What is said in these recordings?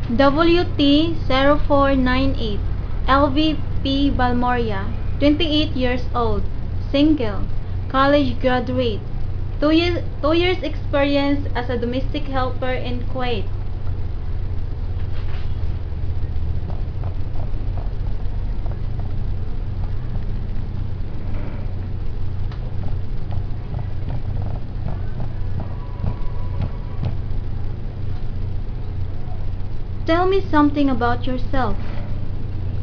WT0498 LVP Balmoria, 28 years old, single, college graduate, 2 years experience as a domestic helper in Kuwait. Tell me something about yourself.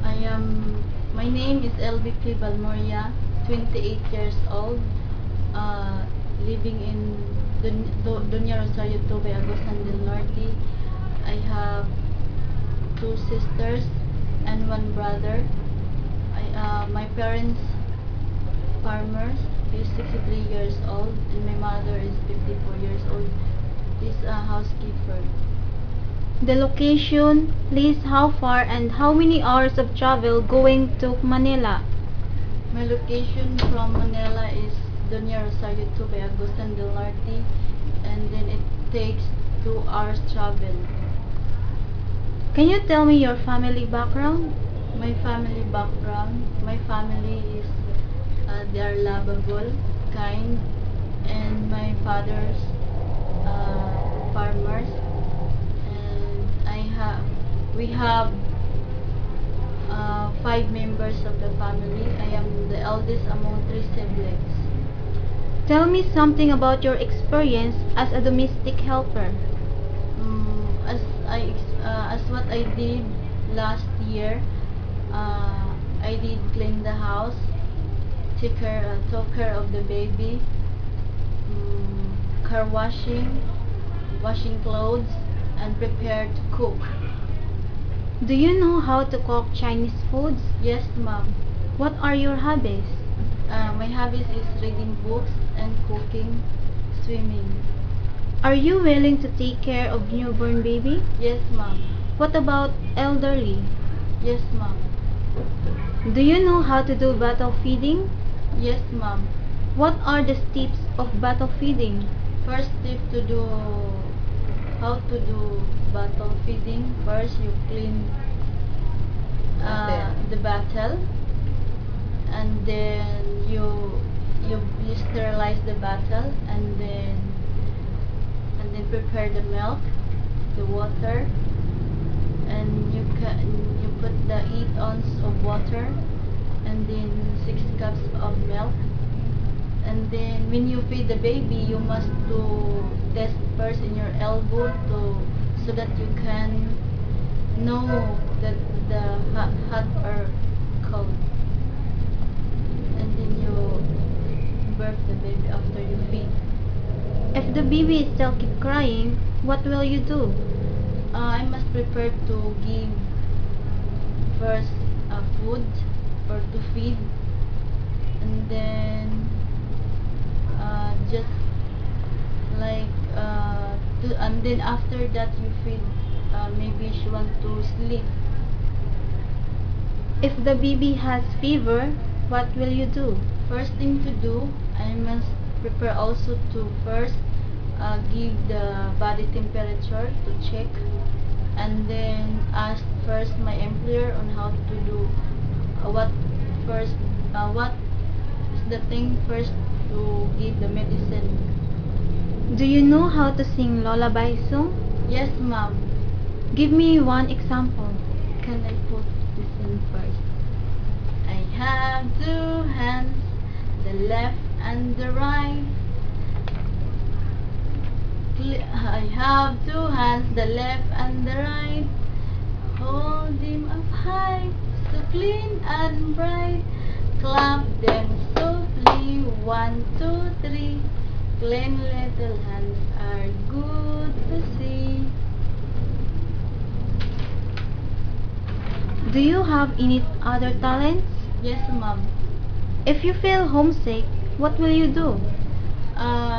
I am. My name is LBP Balmoria, 28 years old, living in Doña Rosario Tobe, Agosan del Norte. I have 2 sisters and 1 brother. My parents farmers. He is 63 years old, and my mother is 54 years old. She's a housekeeper. The location, please how far and how many hours of travel going to Manila? My location from Manila is Doña Rosario Tobe, Agosan del Norte, and then it takes 2 hours travel. Can you tell me your family background? My family background, my family is they are lovable, kind, and my father's farmers, and we have 5 members of the family. I am the eldest among 3 siblings. Tell me something about your experience as a domestic helper. As what I did last year, I did clean the house, took care of the baby, car washing, washing clothes, and prepare to cook. Do you know how to cook Chinese foods? Yes, ma'am. What are your hobbies? My hobbies is reading books and cooking, swimming. Are you willing to take care of newborn baby? Yes, ma'am. What about elderly? Yes, ma'am. Do you know how to do bottle feeding? Yes, ma'am. What are the steps of bottle feeding? First tip to do how to do bottle feeding. First, you clean the bottle, and then you sterilize the bottle, and then prepare the milk, the water, and you put the 8 ounces of water, and then 6 cups of milk. And then when you feed the baby, you must to test first in your elbow so that you can know that the hot or cold. And then you birth the baby after you feed. If the baby still keep crying, what will you do? I must prepare to give first food or to feed, and then just like and then after that you feed, maybe she want to sleep. If the baby has fever, what will you do? First thing to do, I must prepare also to first give the body temperature to check, and then ask first my employer on how to do what is the thing first to give the medicine. Do you know how to sing lullaby song? Yes, ma'am. Give me one example. Can I put this in first? I have 2 hands, the left and the right. I have 2 hands, the left and the right. Hold them up high, so clean and bright. Clap them softly, 1, 2, 3. Clean little hands are good to see. Do you have any other talents? Yes, ma'am. If you feel homesick, what will you do?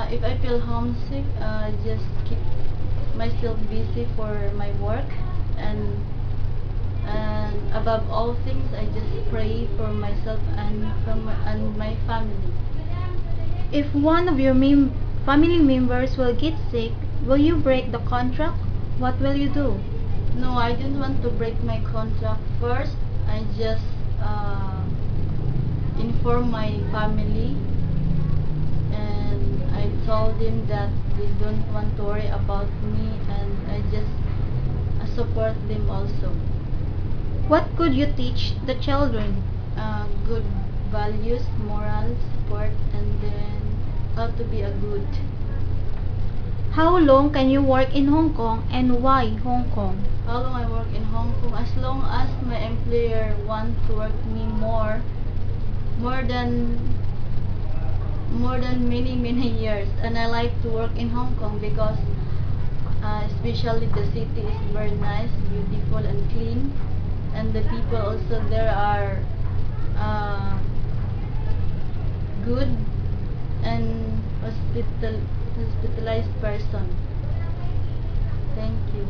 If I feel homesick, just keep myself busy for my work, and above all things, I just pray for myself and my family. If one of your family members will get sick, will you break the contract? What will you do? No, I didn't want to break my contract. First, I just informed my family, and I told them that they don't want to worry about me, and I just support them also. What could you teach the children? Good values, moral support, and then how to be a good. How long can you work in Hong Kong and why Hong Kong? How long I work in Hong Kong? As long as my employer want to work me more than many years, and I like to work in Hong Kong because especially the city is very nice, beautiful and clean, and the people also there are good and hospitalized person. Thank you.